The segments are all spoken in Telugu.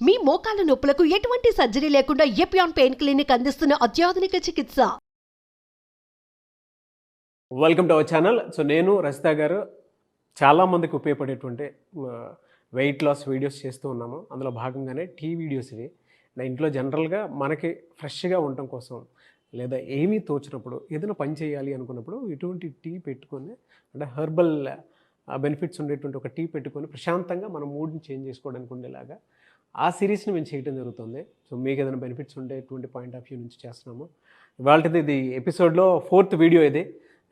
మీ మోకాల నొప్పులకు ఎటువంటి సర్జరీ లేకుండా ఎపియాన్ పెయిన్ క్లినిక్ అందిస్తున్న అత్యాధునిక చికిత్స. Welcome to our channel. So నేను రజిత గారు చాలామందికి ఉపయోగపడేటువంటి వెయిట్ లాస్ వీడియోస్ చేస్తూ ఉన్నాము. అందులో భాగంగానే టీ వీడియోస్ ఇవి. నా ఇంట్లో జనరల్గా మనకి ఫ్రెష్గా ఉండటం కోసం లేదా ఏమీ తోచినప్పుడు ఏదైనా పని చేయాలి అనుకున్నప్పుడు ఇటువంటి టీ పెట్టుకొని అంటే హెర్బల్ బెనిఫిట్స్ ఉండేటువంటి ఒక టీ పెట్టుకొని ప్రశాంతంగా మన మూడ్ని చేంజ్ చేసుకోవడానికి ఉండేలాగా ఆ సిరీస్ని మేము చేయడం జరుగుతుంది. సో మీకు ఏదైనా బెనిఫిట్స్ ఉండేటువంటి పాయింట్ ఆఫ్ వ్యూ నుంచి చేస్తున్నాము. ఇవాళది ఇది ఎపిసోడ్లో 4th వీడియో ఇది.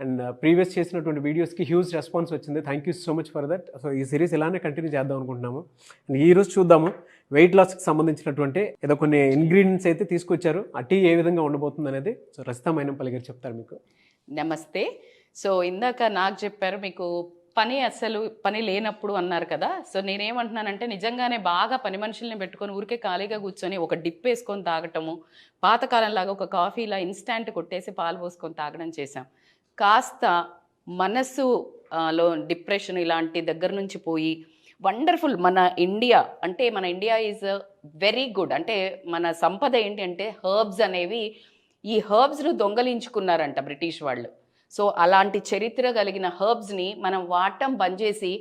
అండ్ ప్రీవియస్ చేసినటువంటి వీడియోస్కి హ్యూజ్ రెస్పాన్స్ వచ్చింది. Thank you so much for that. So ఈ సిరీస్ ఇలానే కంటిన్యూ చేద్దాం అనుకుంటున్నాము. అండ్ ఈరోజు చూద్దాము వెయిట్ లాస్కి సంబంధించినటువంటి ఏదో కొన్ని ఇంగ్రీడియంట్స్ అయితే తీసుకొచ్చారు. ఆ టీ ఏ విధంగా ఉండబోతుంది అనేది సో రజిత మైనంపల్లి గారు చెప్తారు మీకు. నమస్తే. సో ఇందాక నాకు చెప్పారు మీకు అసలు పని లేనప్పుడు అన్నారు కదా. సో నేనేమంటున్నానంటే నిజంగానే బాగా పని మనుషుల్ని పెట్టుకొని ఊరికే ఖాళీగా కూర్చొని ఒక డిప్ వేసుకొని తాగటము, పాతకాలంలాగా ఒక కాఫీలా ఇన్స్టాంట్ కొట్టేసి పాలు పోసుకొని తాగడం చేశాం. కాస్త మనస్సులో డిప్రెషన్ ఇలాంటి దగ్గర నుంచి పోయి వండర్ఫుల్ మన ఇండియా ఈజ్ వెరీ గుడ్. అంటే మన సంపద ఏంటి అంటే హర్బ్స్ అనేవి, ఈ హర్బ్స్ను దొంగలించుకున్నారంట బ్రిటిష్ వాళ్ళు. సో అలాంటి చరిత్ర కలిగిన హర్బ్స్ని మనం వాడటం బంద్ చేసి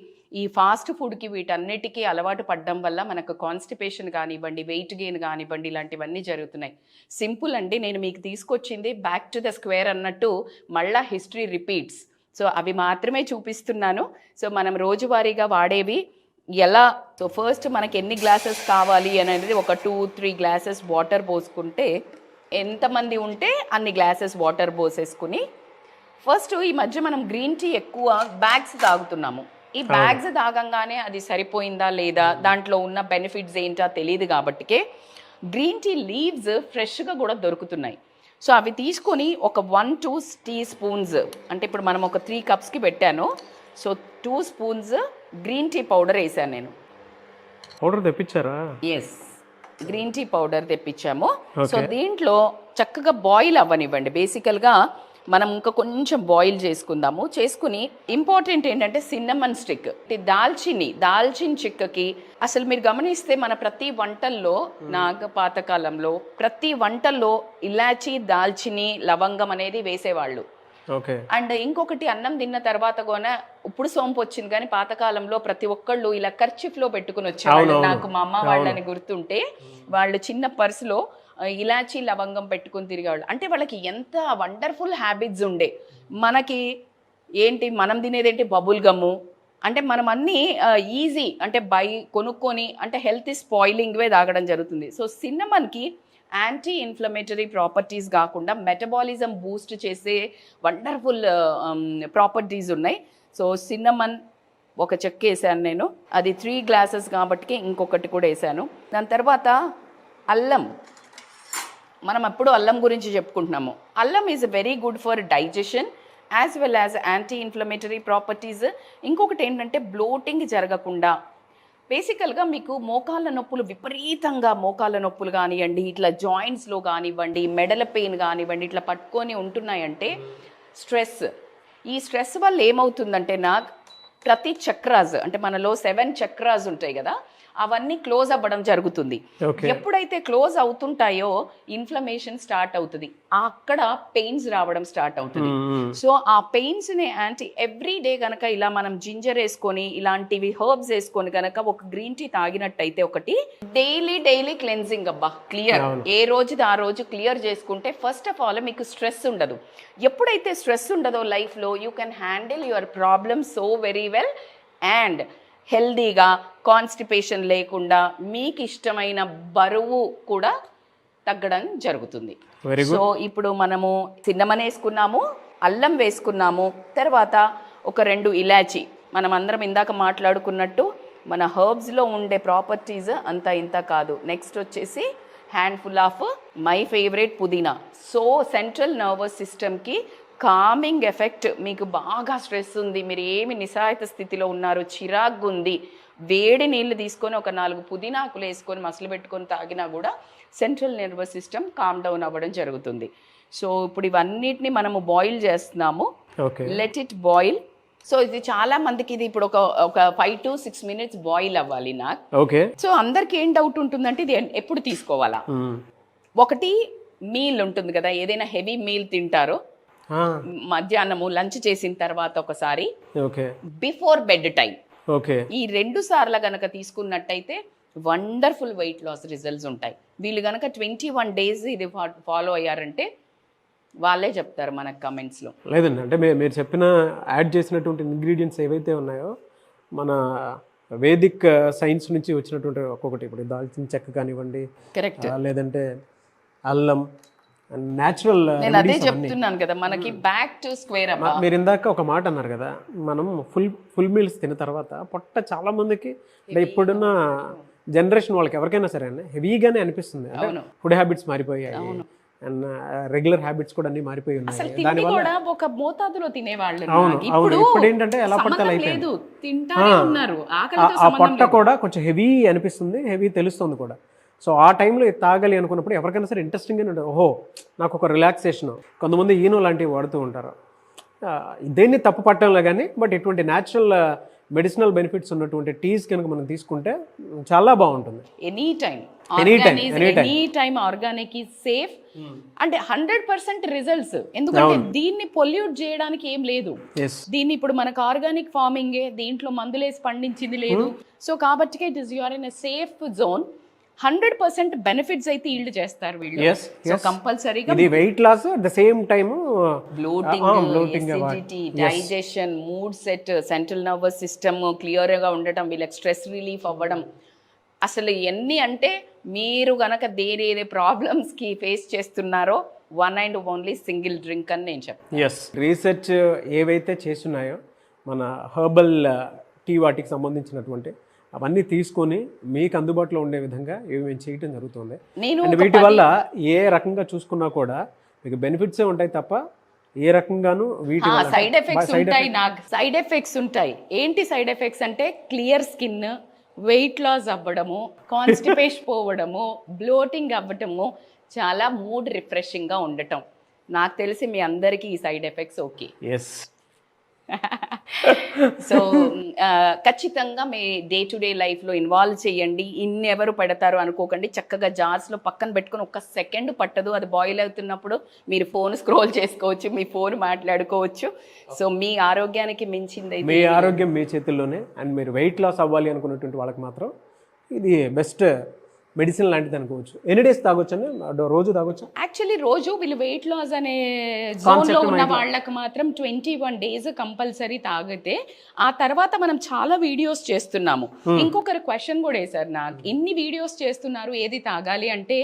ఈ ఫాస్ట్ ఫుడ్కి వీటన్నిటికీ అలవాటు పడడం వల్ల మనకు కాన్స్టిపేషన్ కానివ్వండి, వెయిట్ గెయిన్ కానివ్వండి, ఇలాంటివన్నీ జరుగుతున్నాయి. సింపుల్ అండి. నేను మీకు తీసుకొచ్చింది బ్యాక్ టు ద స్క్వేర్ అన్నట్టు మళ్ళా హిస్టరీ రిపీట్స్. సో అవి మాత్రమే చూపిస్తున్నాను. సో మనం రోజువారీగా వాడేవి ఎలా. సో ఫస్ట్ మనకి ఎన్ని గ్లాసెస్ కావాలి అనేది ఒక 2-3 గ్లాసెస్ వాటర్ పోసుకుంటే, ఎంతమంది ఉంటే అన్ని గ్లాసెస్ వాటర్ పోసేసుకుని ఫస్ట్ ఈ మధ్య మనం గ్రీన్ టీ ఎక్కువ బ్యాగ్స్ తాగుతున్నాము. ఈ బ్యాగ్స్ తాగంగానే అది సరిపోయిందా లేదా, దాంట్లో ఉన్న బెనిఫిట్స్ ఏంటో తెలియదు కాబట్టికే గ్రీన్ టీ లీవ్స్ ఫ్రెష్గా కూడా దొరుకుతున్నాయి. సో అవి తీసుకొని ఒక 1-2 టీ స్పూన్స్, అంటే ఇప్పుడు మనం ఒక 3 కప్స్కి పెట్టాను. So 2 spoons green tea powder వేసాను నేను. పౌడర్ తెప్పించారా? ఎస్, గ్రీన్ టీ పౌడర్ తెప్పించాము. సో దీంట్లో చక్కగా బాయిల్ అవ్వనివ్వండి. బేసికల్గా మనం ఇంకా కొంచెం బాయిల్ చేసుకుని ఇంపార్టెంట్ ఏంటంటే సిన్నమన్ స్టిక్, దాల్చిన చెక్కకి అసలు మీరు గమనిస్తే మన ప్రతి వంటల్లో పాతకాలంలో ప్రతి వంటల్లో ఇలాచి, దాల్చిని, లవంగం అనేది వేసేవాళ్ళు. అండ్ ఇంకొకటి, అన్నం తిన్న తర్వాత కూడా ఇప్పుడు సోంపు వచ్చింది, కానీ పాతకాలంలో ప్రతి ఒక్కళ్ళు ఇలా కర్చీఫ్లో పెట్టుకుని వచ్చేవాళ్ళు. నాకు మా అమ్మ వాళ్ళని గుర్తుంటే వాళ్ళు చిన్న పర్సులో ఇలాచి, లవంగం పెట్టుకుని తిరిగేవాళ్ళు. అంటే వాళ్ళకి ఎంత వండర్ఫుల్ హ్యాబిట్స్ ఉండే. మనకి ఏంటి, మనం తినేదేంటి బబుల్ గమ్ము. అంటే మనం అన్నీ ఈజీ అంటే కొనుక్కొని అంటే హెల్త్ స్పాయిలింగ్వే తాగడం జరుగుతుంది. సో సిన్నమన్కి యాంటీ ఇన్ఫ్లమేటరీ ప్రాపర్టీస్ కాకుండా మెటబాలిజం బూస్ట్ చేసే వండర్ఫుల్ ప్రాపర్టీస్ ఉన్నాయి. సో సిన్నమన్ ఒక చెక్క వేసాను నేను, అది 3 గ్లాసెస్ కాబట్టి ఇంకొకటి కూడా వేసాను. దాని తర్వాత అల్లం, మనం అప్పుడు అల్లం గురించి చెప్పుకుంటున్నాము. అల్లం is very good for digestion as well as anti inflammatory properties. ఇంకొకటి ఏంటంటే బ్లోటింగ్ జరగకుండా, బేసికల్గా మీకు మోకాళ్ళ నొప్పులు విపరీతంగా, మోకాళ్ళ నొప్పులు కానివ్వండి, ఇట్లా జాయింట్స్లో కానివ్వండి, మెడల పెయిన్ కానివ్వండి, ఇట్లా పట్టుకొని ఉంటున్నాయంటే ఈ స్ట్రెస్ వల్ల ఏమవుతుందంటే ప్రతి చక్రాస్, అంటే మనలో 7 చక్రాస్ ఉంటాయి కదా, అవన్నీ క్లోజ్ అవ్వడం జరుగుతుంది. ఎప్పుడైతే క్లోజ్ అవుతుంటాయో ఇన్ఫ్లమేషన్ స్టార్ట్ అవుతుంది, అక్కడ పెయిన్స్ రావడం స్టార్ట్ అవుతుంది. సో ఆ పెయిన్స్ ని ఎవ్రీ డే కనుక ఇలా మనం జింజర్ వేసుకొని ఇలాంటివి హర్బ్స్ వేసుకొని కనుక ఒక గ్రీన్ టీ తాగినట్టయితే, ఒకటి డైలీ క్లెన్జింగ్, అబ్బా క్లియర్, ఏ రోజుది ఆ రోజు క్లియర్ చేసుకుంటే ఫస్ట్ ఆఫ్ ఆల్ మీకు స్ట్రెస్ ఉండదు. ఎప్పుడైతే స్ట్రెస్ ఉండదో లైఫ్లో you can handle your problem so very well and హెల్దీగా, కాన్స్టిపేషన్ లేకుండా మీకు ఇష్టమైన బరువు కూడా తగ్గడం జరుగుతుంది. సో ఇప్పుడు మనము సిన్నమన్ వేసుకున్నాము, అల్లం వేసుకున్నాము, తర్వాత ఒక 2 ఇలాచి. మనం అందరం ఇందాక మాట్లాడుకున్నట్టు మన హర్బ్స్లో ఉండే ప్రాపర్టీస్ అంతా ఇంత కాదు. నెక్స్ట్ వచ్చేసి హ్యాండ్ఫుల్ ఆఫ్ మై ఫేవరెట్ పుదీనా. సో సెంట్రల్ నర్వస్ సిస్టమ్కి కామింగ్ ఎఫెక్ట్. మీకు బాగా స్ట్రెస్ ఉంది, మీరు ఏమి నిస్సహాయత స్థితిలో ఉన్నారు, చిరాగ్గా ఉంది, వేడి నీళ్ళు తీసుకొని ఒక 4 పుదీనాకులు వేసుకొని మసలు పెట్టుకొని తాగినా కూడా central nervous system calm down అవ్వడం జరుగుతుంది. సో ఇప్పుడు ఇవన్నిటిని మనము బాయిల్ చేస్తున్నాము. Let it boil. సో ఇది చాలా మందికి ఇది ఇప్పుడు ఒక 5 to 6 minutes బాయిల్ అవ్వాలి నాకు. ఓకే. సో అందరికి ఏం డౌట్ ఉంటుందంటే ఇది ఎప్పుడు తీసుకోవాలా. ఒకటి మీల్ ఉంటుంది కదా, ఏదైనా హెవీ మీల్ తింటారో మధ్యాహ్నము లంచ్ చేసిన తర్వాత ఒకసారి, బిఫోర్ బెడ్ టైం, ఈ 2 సార్లు గనక తీసుకున్నట్టయితే వండర్ఫుల్ వెయిట్ లాస్ రిజల్ట్స్ ఉంటాయి. వీళ్ళు గనక 21 days ఇది ఫాలో అయ్యారంటే వాళ్ళే చెప్తారు మనకు కమెంట్స్లో. లేదండి, అంటే మీరు చెప్పిన యాడ్ చేసినటువంటి ఇంగ్రీడియంట్స్ ఏవైతే ఉన్నాయో మన వేదిక్ సైన్స్ నుంచి వచ్చినటువంటి ఒక్కొక్కటి, ఇప్పుడు దాల్చిన చెక్క కానివ్వండి, కరెక్ట్, లేదంటే అల్లం, న్యాచురల్. నేను అదే చెప్తున్నాను కదా, మనకి బ్యాక్ టు స్క్వేర్. మీరు ఇందాక ఒక మాట అన్నారు కదా, మనం ఫుల్ మీల్స్ తిన్న తర్వాత పొట్ట చాలా మందికి అంటే ఇప్పుడున్న జనరేషన్ వాళ్ళకి ఎవరికైనా సరే అండి హెవీగానే అనిపిస్తుంది. అంటే ఫుడ్ హ్యాబిట్స్ మారిపోయాయి అండ్ రెగ్యులర్ హ్యాబిట్స్ కూడా అన్ని మారిపోయి ఉన్నాయి. దానివల్ల ఒక మోతాదులో తినేవాళ్ళు. ఇప్పుడు ఏంటంటే ఎలా పడితే అలా అయిపోయింది. ఆ పొట్ట కూడా కొంచెం హెవీ అనిపిస్తుంది, హెవీ తెలుస్తుంది కూడా. సో ఆ టైంలో తాగాలి అనుకున్నప్పుడు ఎవరికైనా సరే ఇంట్రెస్టింగ్గానే ఉంటుంది. ఓహో, నాకు ఒక రిలాక్సేషన్. కొంతమంది ఈనో లాంటివి వాడుతూ ఉంటారు. దేన్ని తప్పు పట్టడంలో కానీ, బట్ ఇటువంటి న్యాచురల్ మెడిసినల్ బెనిఫిట్స్ ఉన్నటువంటి టీస్ కనుక మనం తీసుకుంటే చాలా బాగుంటుంది. Any time organic is safe అంటే 100% రిజల్ట్స్. ఎందుకంటే దీన్ని పొల్యూట్ చేయడానికి ఏం లేదు. దీన్ని ఇప్పుడు మనకు ఆర్గానిక్ ఫార్మింగే, దీంట్లో మందులేసి పండించింది లేదు. సో కాబట్టి it is you're in a safe zone. 100% benefits అయితే ఈల్డ్ చేస్తారు వీళ్ళు. సో కంపల్సరీగా ఇది weight loss at the same time bloating, acidity, digestion, mood set, central nervous system clear గా ఉండటం, వీళ్ళకి స్ట్రెస్ రిలీఫ్ అవ్వడం, అసలు ఇవన్నీ అంటే మీరు గనక ఏ ప్రాబ్లమ్స్ కి ఫేస్ చేస్తున్నారో one and only single drink అని నేను చెప్తాను. రీసెర్చ్ ఏవైతే చేస్తున్నాయో మన హెర్బల్ టీ వాటికి సంబంధించినటువంటి అవన్నీ తీసుకొని మీకు అందుబాటులో ఉండే విధంగా ఇవి మేము చేయటం జరుగుతుంది. అండ్ వీటి వల్ల ఏ రకంగా చూసుకున్నా కూడా మీకు బెనిఫిట్సే ఉంటాయి తప్ప ఏ రకంగాను వీటి సైడ్ ఎఫెక్ట్స్ ఉంటాయి. నాకు సైడ్ ఎఫెక్ట్స్ ఉంటాయి. ఏంటి సైడ్ ఎఫెక్ట్స్ అంటే క్లియర్ స్కిన్, వెయిట్ లాస్ అవ్వడము, కాన్స్టిపేషన్ పోవడము, బ్లోటింగ్ అవ్వటము, చాలా మూడ్ రిఫ్రెషింగ్గా ఉండటం. నాకు తెలిసి మీ అందరికీ ఈ సైడ్ ఎఫెక్ట్స్ ఓకే. సో ఖచ్చితంగా మీ డే టు డే లైఫ్లో ఇన్వాల్వ్ చేయండి. ఎవరు పెడతారు అనుకోకండి. చక్కగా జార్స్లో పక్కన పెట్టుకొని 1 సెకండ్ పట్టదు. అది బాయిల్ అవుతున్నప్పుడు మీరు ఫోన్ స్క్రోల్ చేసుకోవచ్చు, మీ ఫోన్ మాట్లాడుకోవచ్చు. సో మీ ఆరోగ్యానికి మించింది, మీ ఆరోగ్యం మీ చేతుల్లోనే. అండ్ మీరు వెయిట్ లాస్ అవ్వాలి అనుకున్నటువంటి వాళ్ళకి మాత్రం ఇది బెస్ట్ మెడిసిన్ లాంటిది అనుకోవచ్చు. ఎన్ని డేస్ తాగొచ్చు అండి? రోజు తాగొచ్చు? యాక్చువల్లీ రోజు వీళ్ళు వెయిట్ లాస్ అనే జోన్లో ఉన్న వాళ్ళకి మాత్రం 21 days కంపల్సరీ తాగితే, ఆ తర్వాత మనం చాలా వీడియోస్ చేస్తున్నాము. ఇంకొకరు క్వశ్చన్ కూడా వేశారు నాకు, ఇన్ని వీడియోస్ చేస్తున్నారు ఏది తాగాలి అంటే,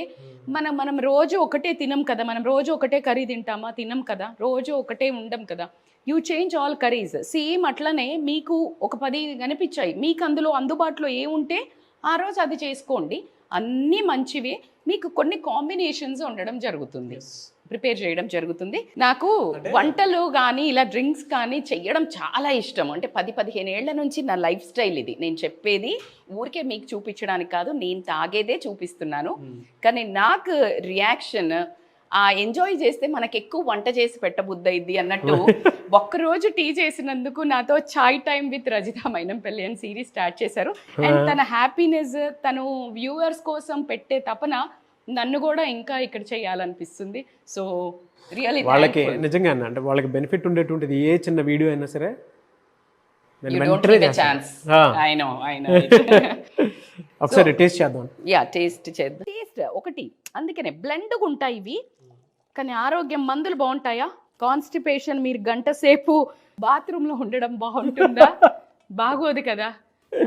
మనం రోజు ఒకటే తినం కదా, మనం రోజు ఒకటే కర్రీ తింటామా? తినం కదా, రోజు ఒకటే ఉండం కదా. You change all curries. Same అట్లనే మీకు ఒక 10 కనిపించాయి, మీకు అందులో అందుబాటులో ఏ ఉంటే ఆ రోజు అది చేసుకోండి. అన్నీ మంచివే, మీకు కొన్ని కాంబినేషన్స్ ఉండడం జరుగుతుంది, ప్రిపేర్ చేయడం జరుగుతుంది. నాకు వంటలు కానీ ఇలా డ్రింక్స్ కానీ చెయ్యడం చాలా ఇష్టం. అంటే 10-15 ఏళ్ల నుంచి నా లైఫ్ స్టైల్ ఇది. నేను చెప్పేది ఊరికే మీకు చూపించడానికి కాదు, నేను తాగేదే చూపిస్తున్నాను. కానీ నాకు రియాక్షన్ ఎంజాయ్ చేస్తే మనకి ఎక్కువ వంట చేసి పెట్టబుద్దయిద్ది అన్నట్టు ఒక్కరోజు టీ చేసినందుకు నాతో చాయ్ టైం విత్ రజిత మైనంపల్లి అని సిరీస్ స్టార్ట్ చేశారు. అండ్ తన హ్యాపీనెస్, తను వ్యూవర్స్ కోసం పెట్టే తపన నన్ను కూడా ఇంకా ఇక్కడ చేయాలనిపిస్తుంది. సో రియల్లీ వాళ్ళకి నిజంగా అంటే వాళ్ళకి బెనిఫిట్ ఉండేటువంటిది ఏ చిన్న వీడియో అయినా సరే ఒకసారి టేస్ట్ చేద్దాం. టేస్ట్ ఒకటి. అందుకనే బ్లెండ్గా ఉంటాయి ఇవి, కానీ ఆరోగ్యం. మందులు బాగుంటాయా? కాన్స్టిపేషన్ మీరు గంట సేపు బాత్రూంలో ఉండడం బాగుంటుందా? బాగోదు కదా.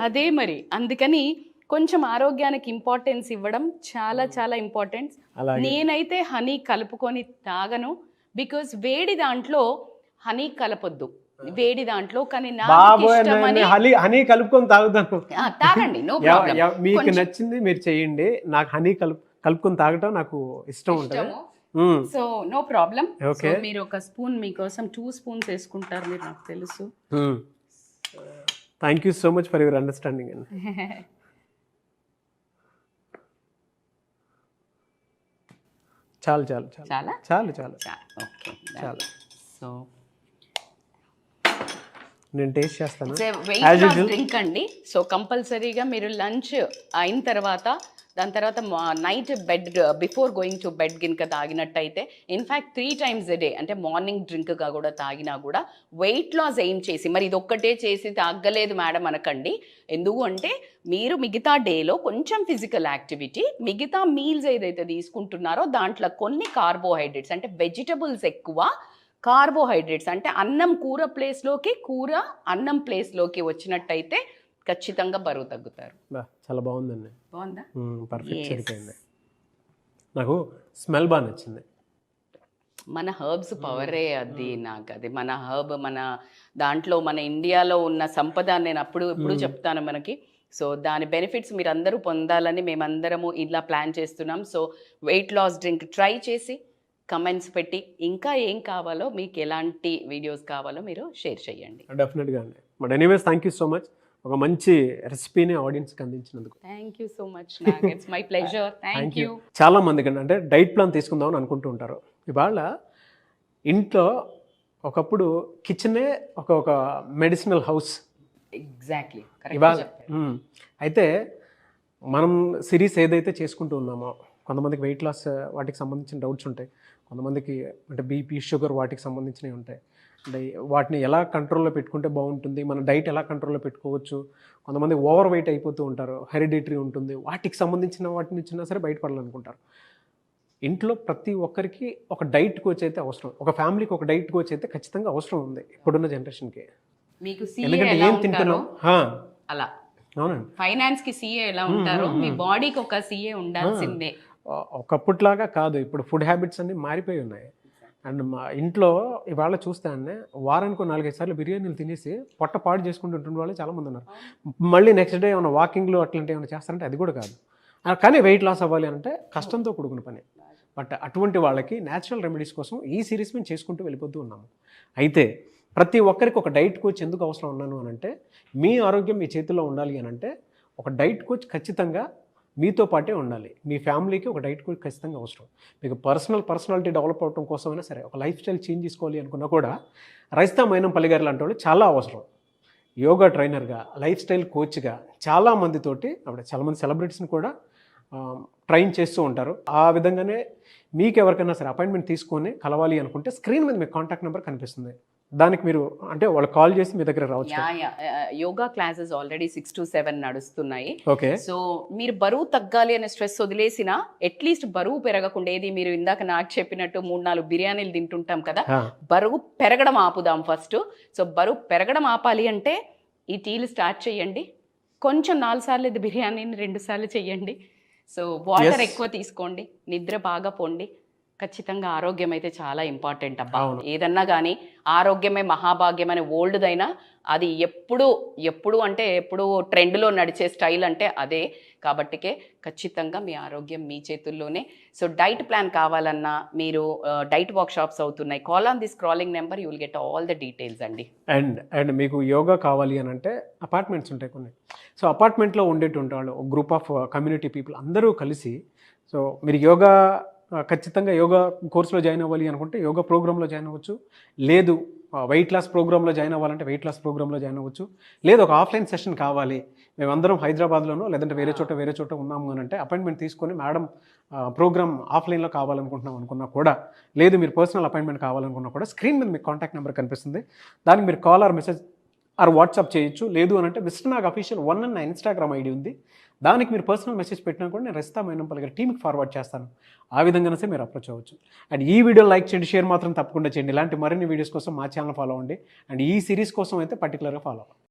అదే మరి, అందుకని కొంచెం ఆరోగ్యానికి ఇంపార్టెన్స్ ఇవ్వడం చాలా చాలా ఇంపార్టెంట్. నేనైతే హనీ కలుపుకొని తాగను, బికాస్ వేడి దాంట్లో హనీ కలపొద్దు, వేడి దాంట్లో. కానీ హనీ కలుపుకొని తాగుతాను, తాగండి, నో ప్రాబ్లం. మీకు నచ్చింది మీరు చేయండి. నాకు హనీ కలుపుకొని తాగటం నాకు ఇష్టం ఉంటుంది. So no problem. మీరు ఒక స్పూన్, మీకోసం 2 spoons వేసుకుంటారు మీరు, నాకు తెలుసు. Thank you so much for your understanding అండి. చాలు చాలు చాలా చాలు చాలు ఓకే చాలు. సో నేను టేస్ట్ చేస్తాను. వెయిట్ లాస్ డ్రింక్ అండి. సో కంపల్సరీగా మీరు లంచ్ అయిన తర్వాత దాని తర్వాత night bed before going to bed గినక తాగినట్టయితే ఇన్ఫ్యాక్ట్ 3 times a day అంటే మార్నింగ్ డ్రింక్గా కూడా తాగినా కూడా వెయిట్ లాస్ ఏం చేసి, మరి ఇది ఒక్కటే చేసి తాగలేదు మేడం అనకండి. ఎందుకు అంటే మీరు మిగతా డేలో కొంచెం ఫిజికల్ యాక్టివిటీ, మిగతా మీల్స్ ఏదైతే తీసుకుంటున్నారో దాంట్లో కొన్ని కార్బోహైడ్రేట్స్ అంటే వెజిటబుల్స్ ఎక్కువ, కార్బోహైడ్రేట్స్ అంటే అన్నం కూర ప్లేస్లోకి, కూర అన్నం ప్లేస్లోకి వచ్చినట్టయితే ఖచ్చితంగా బరువు తగ్గుతారు. చాలా బాగుందండి. బాగుందా? పర్ఫెక్ట్ సరిపోయింది. నాకు స్మెల్ బాగా నచ్చింది. మన హర్బ్స్ పవరే అది. నాకు అది మన హర్బ్, మన దాంట్లో మన ఇండియాలో ఉన్న సంపద నేను ఎప్పుడు చెప్తాను మనకి. సో దాని బెనిఫిట్స్ మీరు అందరూ పొందాలని మేమందరము ఇలా ప్లాన్ చేస్తున్నాం. So weight loss drink try చేసి కమెంట్స్ పెట్టి ఇంకా ఏం కావాలో, మీకు ఎలాంటి వీడియోస్ కావాలో మీరు షేర్ చేయండి. డెఫినెట్గా అండి. But anyways thank you so much, ఒక మంచి రెసిపీని ఆడియన్స్కి అందించినందుకు. Thank you so much. It's my pleasure. Thank you. చాలా మందికి అంటే డైట్ ప్లాన్ తీసుకుందామని అనుకుంటూ ఉంటారు. ఇవాళ ఇంట్లో ఒకప్పుడు కిచెనే ఒక మెడిసినల్ హౌస్. ఎగ్జాక్ట్లీ ఇవాళ అయితే మనం సిరీస్ ఏదైతే చేసుకుంటూ ఉన్నామో, కొంతమందికి వెయిట్ లాస్ వాటికి సంబంధించిన డౌట్స్ ఉంటాయి, కొంతమందికి అంటే బీపీ షుగర్ వాటికి సంబంధించినవి ఉంటాయి. అంటే వాటిని ఎలా కంట్రోల్లో పెట్టుకుంటే బాగుంటుంది, మన డైట్ ఎలా కంట్రోల్లో పెట్టుకోవచ్చు. కొంతమంది ఓవర్ వెయిట్ అయిపోతూ ఉంటారు, హెరిడిటరీ ఉంటుంది, వాటికి సంబంధించిన వాటిని ఇచ్చినా సరే బయటపడాలనుకుంటారు. ఇంట్లో ప్రతి ఒక్కరికి ఒక డైట్ కోచ్ అయితే అవసరం, ఒక ఫ్యామిలీకి ఒక డైట్ కోచ్ అయితే ఖచ్చితంగా అవసరం ఉంది ఇప్పుడున్న జనరేషన్కి. మీకు ఎందుకంటే ఏం తింటున్నాం అలా, అవునండి, ఫైనాన్స్ కి సీఏ ఎలా ఉంటారో మీ బాడీకి ఒక సీఏ ఉండాల్సిందే. ఒకప్పటిలాగా కాదు, ఇప్పుడు ఫుడ్ హ్యాబిట్స్ అన్నీ మారిపోయి ఉన్నాయి. అండ్ మా ఇంట్లో ఇవాళ చూస్తే అన్నీ వారానికి 4-5 సార్లు బిర్యానీలు తినేసి పొట్ట పాడు చేసుకుంటుంటున్న వాళ్ళు చాలామంది ఉన్నారు. మళ్ళీ నెక్స్ట్ డే ఏమైనా వాకింగ్లు అట్లాంటివి ఏమైనా చేస్తారంటే అది కూడా కాదు. కానీ వెయిట్ లాస్ అవ్వాలి అంటే కష్టంతో కూడుకున్న పని. బట్ అటువంటి వాళ్ళకి న్యాచురల్ రెమెడీస్ కోసం ఈ సిరీస్ మేము చేసుకుంటూ వెళ్ళిపోతూ ఉన్నాము. అయితే ప్రతి ఒక్కరికి ఒక డైట్ కోచ్ ఎందుకు అవసరం ఉన్నాను అని అంటే, మీ ఆరోగ్యం మీ చేతిలో ఉండాలి అని అంటే ఒక డైట్ కోచ్ ఖచ్చితంగా మీతో పాటే ఉండాలి. మీ ఫ్యామిలీకి ఒక డైట్ కోచ్ ఖచ్చితంగా అవసరం. మీకు పర్సనాలిటీ డెవలప్ అవడం కోసమైనా సరే, ఒక లైఫ్ స్టైల్ చేంజ్ చేసుకోవాలి అనుకున్నా కూడా రజితా మైనంపల్లి గారు లాంటి వాళ్ళు చాలా అవసరం. యోగా ట్రైనర్గా, లైఫ్ స్టైల్ కోచ్గా చాలామందితోటి ఆవిడ చాలామంది సెలబ్రిటీస్ని కూడా ట్రైన్ చేస్తూ ఉంటారు. ఆ విధంగానే మీకు ఎవరికైనా సరే అపాయింట్మెంట్ తీసుకొని కలవాలి అనుకుంటే స్క్రీన్ మీద మీకు కాంటాక్ట్ నెంబర్ కనిపిస్తుంది. దానికి మీరు అంటే వాళ్ళు కాల్ చేసి మీ దగ్గర రావచ్చు. యోగా క్లాసెస్ ఆల్రెడీ 6 to 7 నడుస్తున్నాయి. ఓకే. సో మీరు బరువు తగ్గాలి అనే స్ట్రెస్ వదిలేసినా అట్లీస్ట్ బరువు పెరగకుండా, ఏది మీరు ఇందాక నాకు చెప్పినట్టు 3-4 బిర్యానీలు తింటుంటాం కదా, బరువు పెరగడం ఆపుదాం ఫస్ట్. సో బరువు పెరగడం ఆపాలి అంటే ఈ టీలు స్టార్ట్ చేయండి. కొంచెం 4 సార్లు ఇది బిర్యానీని 2 సార్లు చేయండి. సో వాటర్ ఎక్కువ తీసుకోండి, నిద్ర బాగా పోండి. ఖచ్చితంగా ఆరోగ్యం అయితే చాలా ఇంపార్టెంట్ అబ్బా. ఏదన్నా కానీ ఆరోగ్యమే మహాభాగ్యం అనే ఓల్డ్దైనా అది ఎప్పుడు అంటే ఎప్పుడు ట్రెండ్లో నడిచే స్టైల్ అంటే అదే. కాబట్టికే ఖచ్చితంగా మీ ఆరోగ్యం మీ చేతుల్లోనే. సో డైట్ ప్లాన్ కావాలన్నా మీరు డైట్ వర్క్ షాప్స్ అవుతున్నాయి. Call on the scrolling number, you will get all the details అండి. అండ్ మీకు యోగా కావాలి అని అంటే అపార్ట్మెంట్స్ ఉంటాయి కొన్ని. సో అపార్ట్మెంట్లో ఉండేటువంటి వాళ్ళు గ్రూప్ ఆఫ్ కమ్యూనిటీ పీపుల్ అందరూ కలిసి, సో మీరు యోగా ఖచ్చితంగా యోగా కోర్సులో జాయిన్ అవ్వాలి అనుకుంటే యోగా ప్రోగ్రాంలో జాయిన్ అవ్వచ్చు. లేదు వెయిట్ లాస్ ప్రోగ్రాంలో జాయిన్ అవ్వాలంటే వెయిట్ లాస్ ప్రోగ్రాంలో జాయిన్ అవ్వచ్చు. లేదు ఒక ఆఫ్లైన్ సెషన్ కావాలి, మేమందరం హైదరాబాద్లోనో లేదంటే వేరే చోట ఉన్నాము అని అంటే అపాయింట్మెంట్ తీసుకొని మేడం ప్రోగ్రామ్ ఆఫ్లైన్లో కావాలనుకుంటున్నాం అనుకున్నా కూడా, లేదు మీరు పర్సనల్ అపాయింట్మెంట్ కావాలనుకున్నా కూడా స్క్రీన్ మీద మీకు కాంటాక్ట్ నెంబర్ కనిపిస్తుంది. దానికి మీరు call or message or WhatsApp చేయొచ్చు. లేదు అని అంటే మిస్టర్ నాగ్ అఫీషియల్ 1 అని నా ఇన్స్టాగ్రామ్ ఐడి ఉంది. దానికి మీరు పర్సనల్ మెసేజ్ పెట్టినా కూడా నేను రజితా మైనంపల్లి గారి టీమ్కి ఫార్వర్డ్ చేస్తాను. ఆ విధంగానే మీరు అప్రోచ్ అవ్వచ్చు. అండ్ ఈ వీడియో లైక్ చేయండి, షేర్ మాత్రం తప్పకుండా చేయండి. ఇలాంటి మరిన్ని వీడియోస్ కోసం మా ఛానల్ ఫాలో అవ్వండి. అండ్ ఈ సిరీస్ కోసం అయితే పర్టికులర్గా ఫాలో అవ్వండి.